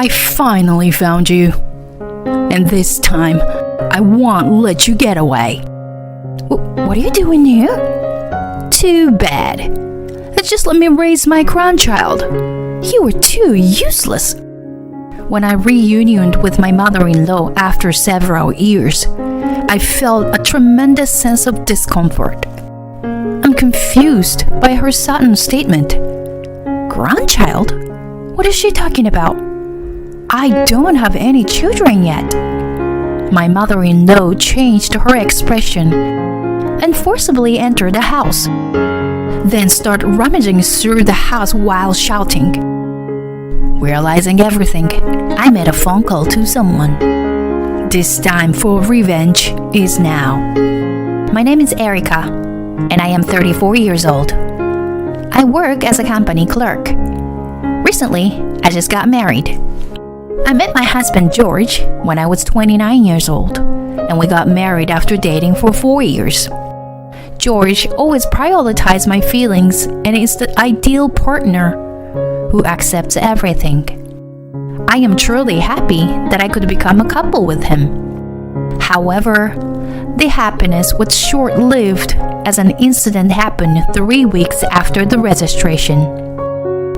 I finally found you. And this time, I won't let you get away. What are you doing here? Too bad. Just let me raise my grandchild. You were too useless. When I reunioned with my mother-in-law after several years, I felt a tremendous sense of discomfort. I'm confused by her sudden statement. Grandchild? What is she talking about? I don't have any children yet. My mother-in-law changed her expression and forcibly entered the house, then started rummaging through the house while shouting. Realizing everything, I made a phone call to someone. This time for revenge is now. My name is Erica, and I am 34 years old. I work as a company clerk. Recently, I just got married. I met my husband George when I was 29 years old, and we got married after dating for 4 years. George always prioritized my feelings and is the ideal partner who accepts everything. I am truly happy that I could become a couple with him. However, the happiness was short-lived as an incident happened 3 weeks after the registration.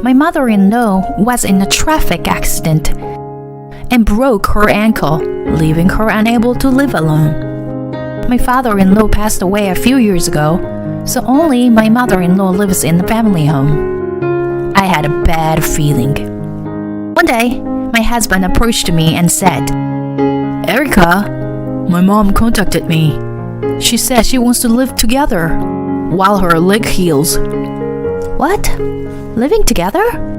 My mother-in-law was in a traffic accident and broke her ankle, leaving her unable to live alone. My father-in-law passed away a few years ago, so only my mother-in-law lives in the family home. I had a bad feeling. One day, my husband approached me and said, Erica, my mom contacted me. She said she wants to live together while her leg heals. What? Living together?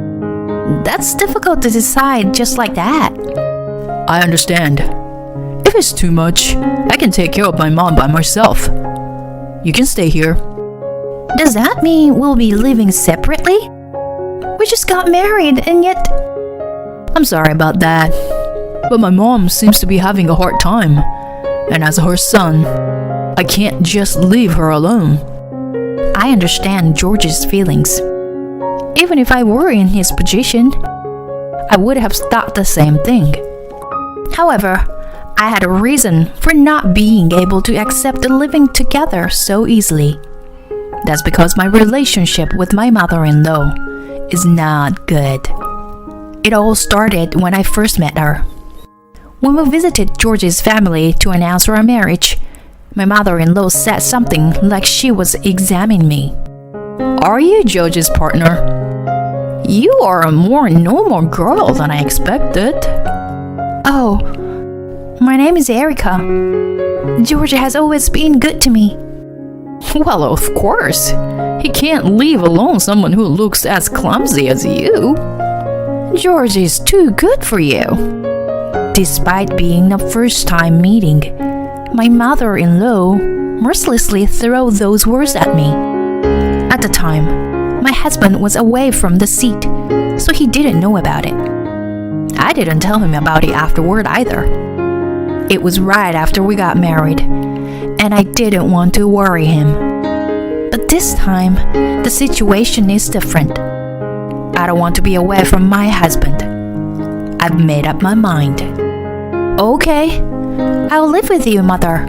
That's difficult to decide just like that. I understand. If it's too much, I can take care of my mom by myself. You can stay here. Does that mean we'll be living separately? We just got married and yet... I'm sorry about that, but my mom seems to be having a hard time. And as her son, I can't just leave her alone. I understand George's feelings. Even if I were in his position, I would have thought the same thing. However, I had a reason for not being able to accept living together so easily. That's because my relationship with my mother-in-law is not good. It all started when I first met her. When we visited George's family to announce our marriage, my mother-in-law said something like she was examining me. Are you George's partner? You are a more normal girl than I expected. Oh, my name is Erica. George has always been good to me. Well, of course. He can't leave alone someone who looks as clumsy as you. George is too good for you. Despite being a first-time meeting, my mother-in-law mercilessly threw those words at me. At the time, my husband was away from the seat, so he didn't know about it. I didn't tell him about it afterward either. It was right after we got married, and I didn't want to worry him. But this time, the situation is different. I don't want to be away from my husband. I've made up my mind. Okay, I'll live with you, Mother.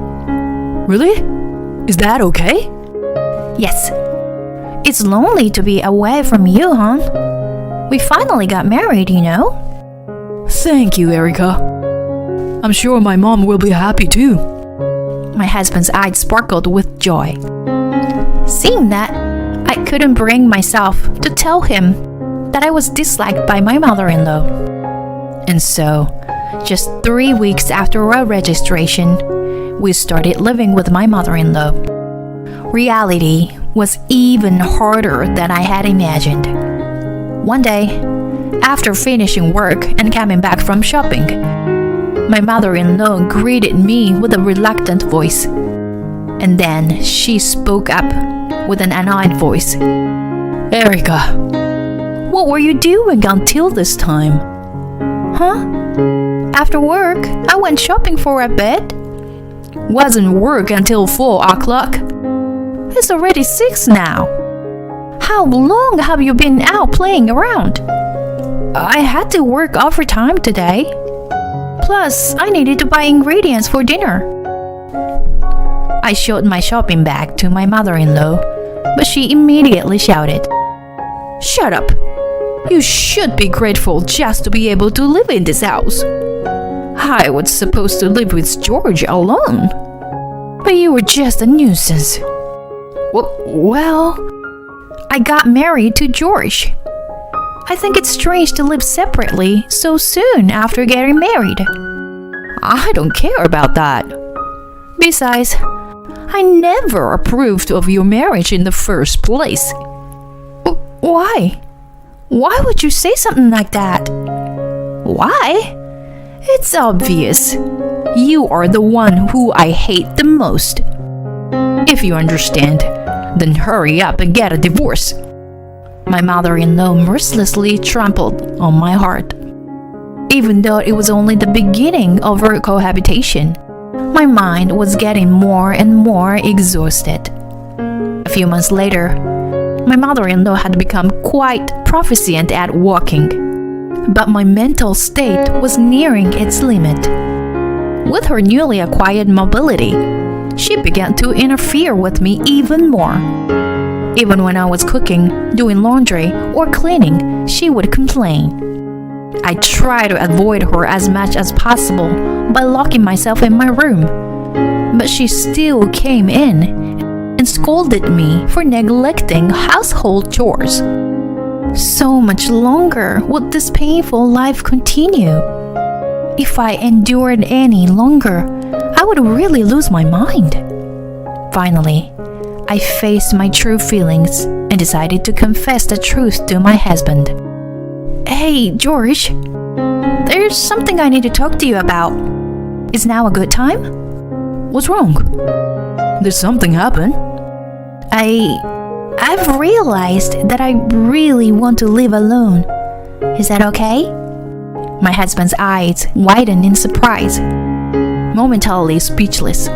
Really? Is that okay? Yes. It's lonely to be away from you, huh? We finally got married, you know? Thank you, Erica. I'm sure my mom will be happy too. My husband's eyes sparkled with joy. Seeing that, I couldn't bring myself to tell him that I was disliked by my mother-in-law. And so, just 3 weeks after our registration, we started living with my mother-in-law. Reality was even harder than I had imagined. One day, after finishing work and coming back from shopping, my mother-in-law greeted me with a reluctant voice. And then she spoke up with an annoyed voice. Erica, what were you doing until this time? Huh? After work, I went shopping for a bit. Wasn't work until 4 o'clock. It's already 6 now. How long have you been out playing around? I had to work overtime today. Plus, I needed to buy ingredients for dinner. I showed my shopping bag to my mother-in-law, but she immediately shouted, "Shut up! You should be grateful just to be able to live in this house. I was supposed to live with George alone, but you were just a nuisance." Well, I got married to George. I think it's strange to live separately so soon after getting married. I don't care about that. Besides, I never approved of your marriage in the first place. Why? Why would you say something like that? Why? It's obvious. You are the one who I hate the most. If you understand, then hurry up and get a divorce. My mother-in-law mercilessly trampled on my heart. Even though it was only the beginning of our cohabitation, my mind was getting more and more exhausted. A few months later, my mother-in-law had become quite proficient at walking, but my mental state was nearing its limit. With her newly acquired mobility, she began to interfere with me even more. Even when I was cooking, doing laundry, or cleaning, she would complain. I tried to avoid her as much as possible by locking myself in my room, but she still came in and scolded me for neglecting household chores. So much longer would this painful life continue. If I endured any longer, I would really lose my mind. Finally, I faced my true feelings and decided to confess the truth to my husband. "Hey, George, there's something I need to talk to you about. Is now a good time?" "What's wrong? Did something happen?" I've realized that I really want to live alone. Is that okay?" My husband's eyes widened in surprise. Momentarily speechless,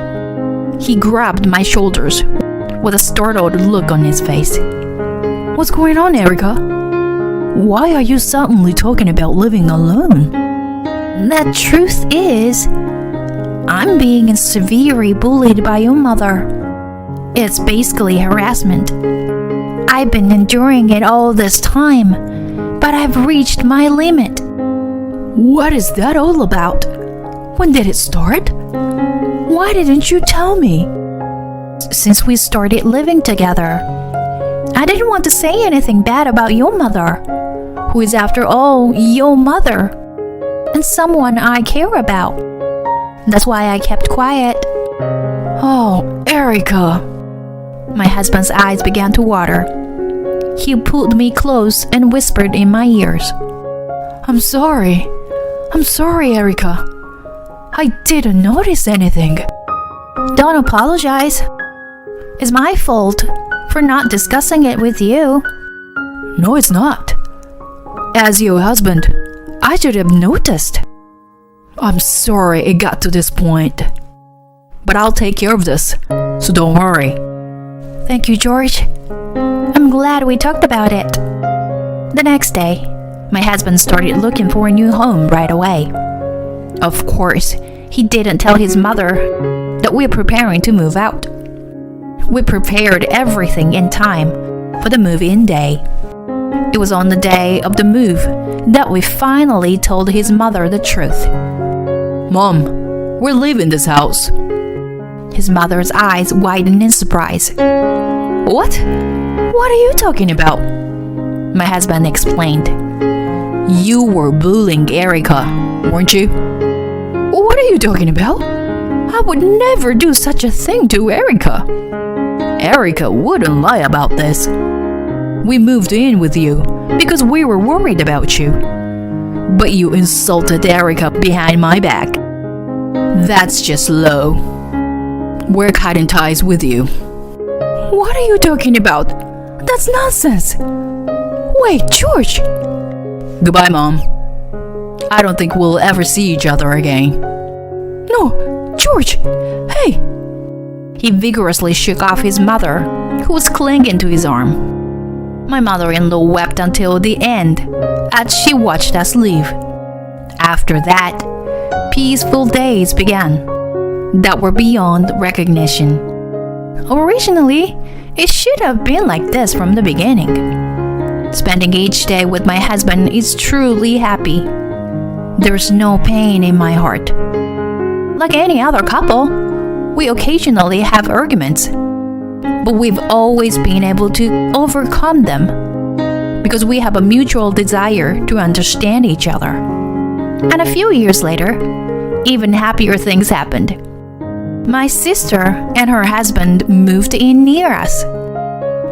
he grabbed my shoulders with a startled look on his face. "What's going on, Erica? Why are you suddenly talking about living alone?" "The truth is, I'm being severely bullied by your mother. It's basically harassment. I've been enduring it all this time, but I've reached my limit." "What is that all about? When did it start? Why didn't you tell me?" "Since we started living together. I didn't want to say anything bad about your mother, who is after all your mother, and someone I care about. That's why I kept quiet." "Oh, Erica." My husband's eyes began to water. He pulled me close and whispered in my ears, I'm sorry, Erica. I didn't notice anything." "Don't apologize. It's my fault for not discussing it with you." "No, it's not. As your husband, I should have noticed. I'm sorry it got to this point, but I'll take care of this, so don't worry." "Thank you, George. I'm glad we talked about it." The next day, my husband started looking for a new home right away. Of course, he didn't tell his mother that we're preparing to move out. We prepared everything in time for the move-in day. It was on the day of the move that we finally told his mother the truth. "Mom, we're leaving this house." His mother's eyes widened in surprise. "What? What are you talking about?" My husband explained. "You were bullying Erica, weren't you?" "What are you talking about? I would never do such a thing to Erica." "Erica wouldn't lie about this. We moved in with you because we were worried about you. But you insulted Erica behind my back. That's just low. We're cutting ties with you." "What are you talking about? That's nonsense." "Wait, George." "Goodbye, Mom. I don't think we'll ever see each other again." "No, George, hey." He vigorously shook off his mother, who was clinging to his arm. My mother-in-law wept until the end as she watched us leave. After that, peaceful days began that were beyond recognition. Originally, it should have been like this from the beginning. Spending each day with my husband is truly happy. There's no pain in my heart. Like any other couple, we occasionally have arguments, but we've always been able to overcome them because we have a mutual desire to understand each other. And a few years later, even happier things happened. My sister and her husband moved in near us.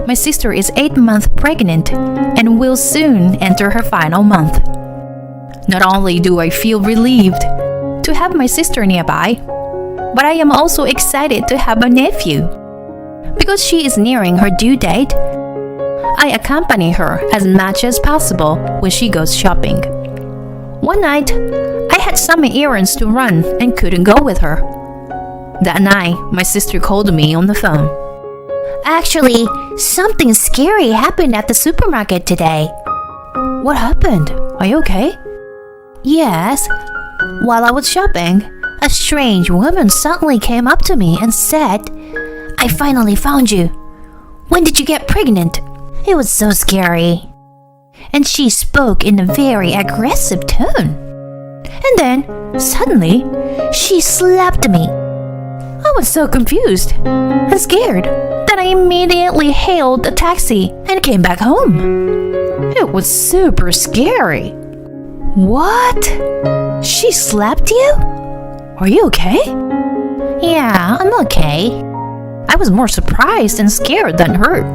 My sister is 8 months pregnant and will soon enter her final month. Not only do I feel relieved to have my sister nearby, but I am also excited to have a nephew. Because she is nearing her due date, I accompany her as much as possible when she goes shopping. One night, I had some errands to run and couldn't go with her. That night, my sister called me on the phone. Actually, something scary happened at the supermarket today. What happened? Are you okay? Yes. While I was shopping, a strange woman suddenly came up to me and said, "I finally found you. When did you get pregnant?" It was so scary. And she spoke in a very aggressive tone. And then, suddenly, she slapped me. I was so confused and scared that I immediately hailed a taxi and came back home. It was super scary. What? She slapped you? Are you okay? Yeah, I'm okay. I was more surprised and scared than hurt.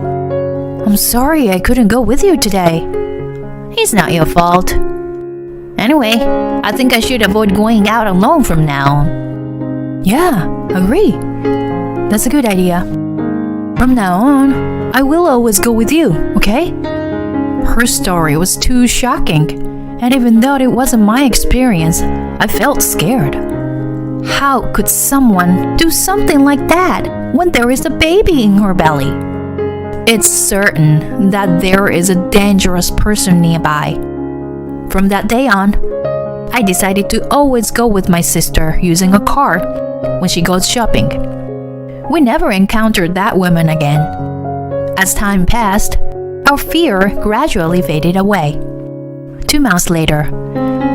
I'm sorry I couldn't go with you today. It's not your fault. Anyway, I think I should avoid going out alone from now on. Yeah, agree. That's a good idea. From now on, I will always go with you, okay? Her story was too shocking, and even though it wasn't my experience, I felt scared. How could someone do something like that when there is a baby in her belly? It's certain that there is a dangerous person nearby. From that day on, I decided to always go with my sister using a car when she goes shopping. We never encountered that woman again. As time passed, our fear gradually faded away. 2 months later,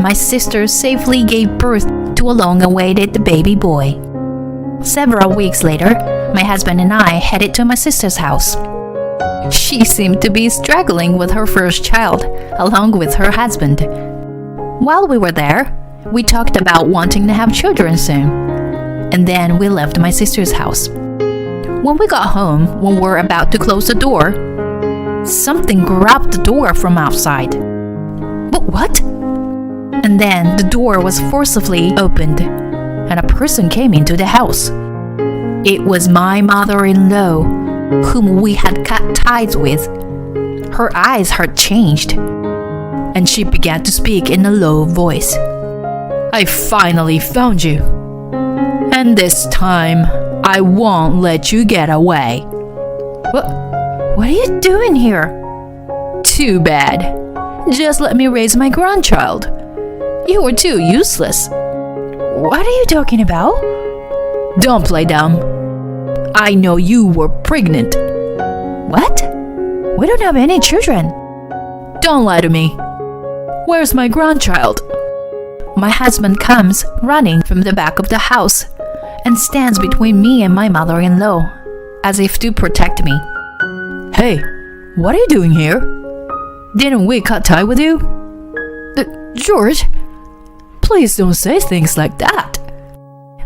my sister safely gave birth to a long-awaited baby boy. Several weeks later, my husband and I headed to my sister's house. She seemed to be struggling with her first child, along with her husband. While we were there, we talked about wanting to have children soon, and then we left my sister's house. When we got home, when we were about to close the door, something grabbed the door from outside. But what? And then the door was forcibly opened, and a person came into the house. It was my mother-in-law, whom we had cut ties with. Her eyes had changed, and she began to speak in a low voice. I finally found you, and this time I won't let you get away. What are you doing here? Too bad. Just let me raise my grandchild. You were too useless. What are you talking about? Don't play dumb. I know you were pregnant. What? We don't have any children. Don't lie to me. Where's my grandchild? My husband comes running from the back of the house and stands between me and my mother-in-law, as if to protect me. Hey, what are you doing here? Didn't we cut tie with you? George, please don't say things like that.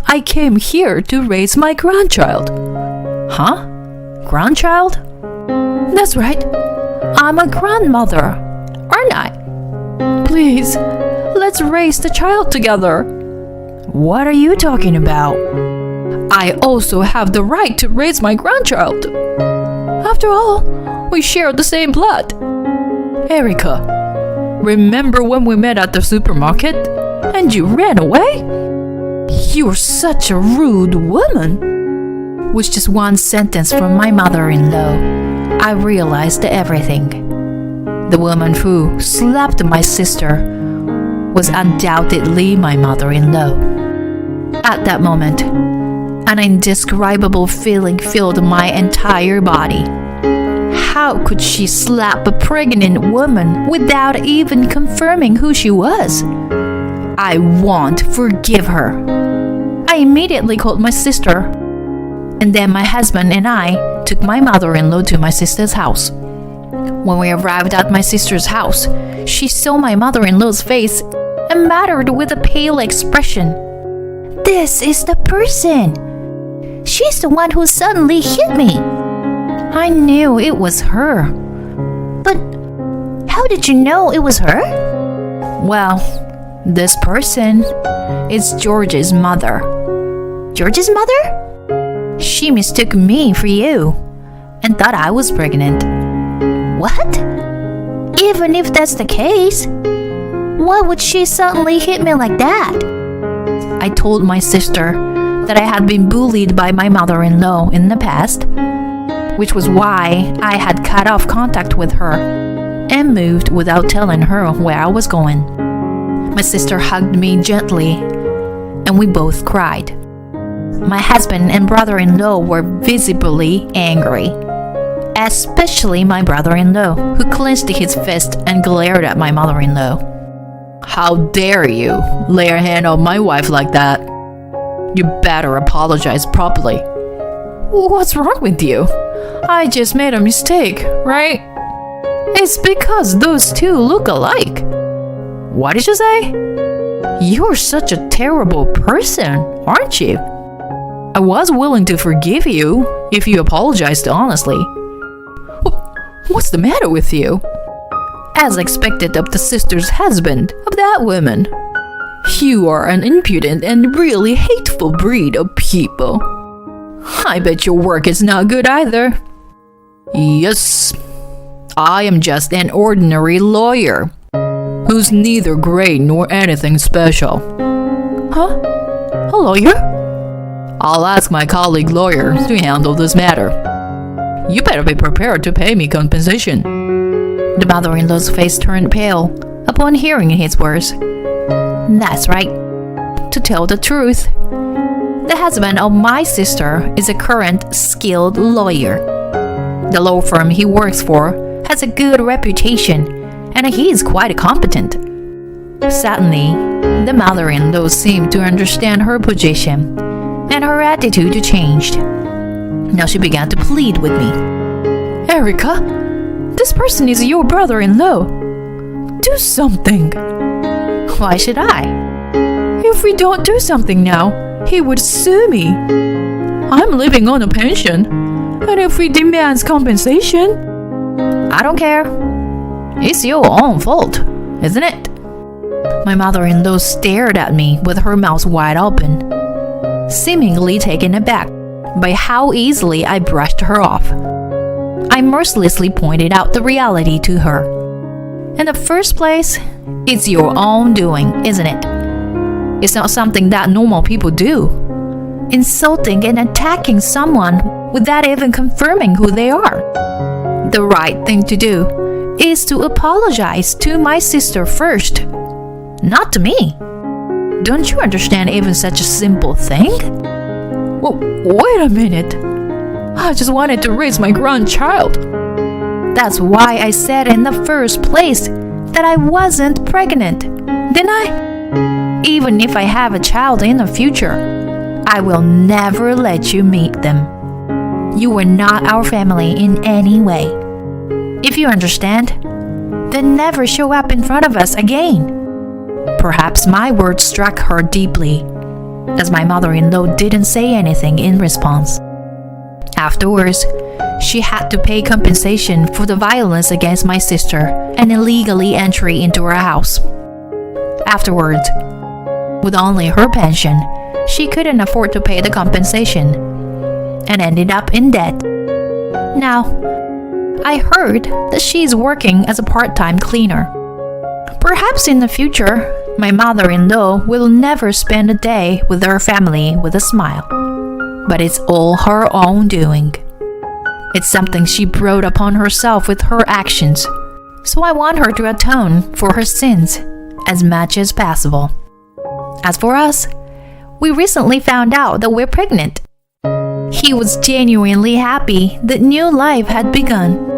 I came here to raise my grandchild. Huh? Grandchild? That's right. I'm a grandmother, aren't I? Please, let's raise the child together. What are you talking about? I also have the right to raise my grandchild. After all, we share the same blood. Erica, remember when we met at the supermarket and you ran away? You're such a rude woman. With just one sentence from my mother-in-law, I realized everything. The woman who slapped my sister was undoubtedly my mother-in-law. At that moment, an indescribable feeling filled my entire body. How could she slap a pregnant woman without even confirming who she was? I won't forgive her. I immediately called my sister, and then my husband and I took my mother-in-law to my sister's house. When we arrived at my sister's house, she saw my mother-in-law's face and muttered with a pale expression, "This is the person. She's the one who suddenly hit me." I knew it was her. But how did you know it was her? Well, this person is George's mother. George's mother? She mistook me for you and thought I was pregnant. What? Even if that's the case, why would she suddenly hit me like that? I told my sister that I had been bullied by my mother-in-law in the past, which was why I had cut off contact with her and moved without telling her where I was going. My sister hugged me gently, and we both cried. My husband and brother-in-law were visibly angry, especially my brother-in-law, who clenched his fist and glared at my mother-in-law. "How dare you lay your hand on my wife like that? You better apologize properly." "What's wrong with you? I just made a mistake, right? It's because those two look alike." "What did you say? You're such a terrible person, aren't you? I was willing to forgive you if you apologized honestly." "What's the matter with you?" "As expected of the sister's husband of that woman. You are an impudent and really hateful breed of people. I bet your work is not good either." "Yes, I am just an ordinary lawyer who's neither great nor anything special." "Huh? A lawyer?" "I'll ask my colleague lawyer to handle this matter. You better be prepared to pay me compensation." The mother-in-law's face turned pale upon hearing his words. That's right. To tell the truth, the husband of my sister is a current skilled lawyer. The law firm he works for has a good reputation, and he is quite competent. Suddenly, the mother-in-law seemed to understand her position, and her attitude changed. Now she began to plead with me. "Erica, this person is your brother-in-law. Do something." "Why should I?" "If we don't do something now, he would sue me. I'm living on a pension, and if he demands compensation..." "I don't care. It's your own fault, isn't it?" My mother-in-law stared at me with her mouth wide open, seemingly taken aback by how easily I brushed her off. I mercilessly pointed out the reality to her. "In the first place, it's your own doing, isn't it? It's not something that normal people do. Insulting and attacking someone without even confirming who they are. The right thing to do is to apologize to my sister first, not to me. Don't you understand even such a simple thing?" "Well, wait a minute. I just wanted to raise my grandchild." "That's why I said in the first place that I wasn't pregnant, didn't I? Even if I have a child in the future, I will never let you meet them. You were not our family in any way. If you understand, then never show up in front of us again." Perhaps my words struck her deeply, as my mother-in-law didn't say anything in response. Afterwards, she had to pay compensation for the violence against my sister and illegally entry into her house. Afterwards, with only her pension, she couldn't afford to pay the compensation and ended up in debt. Now, I heard that she's working as a part-time cleaner. Perhaps in the future, my mother-in-law will never spend a day with her family with a smile. But it's all her own doing. It's something she brought upon herself with her actions, So I want her to atone for her sins as much as possible. As for us, we recently found out that we're pregnant. He was genuinely happy that new life had begun.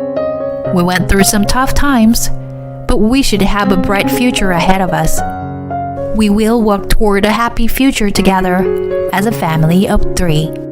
We went through some tough times, but we should have a bright future ahead of us. We will work toward a happy future together as a family of 3.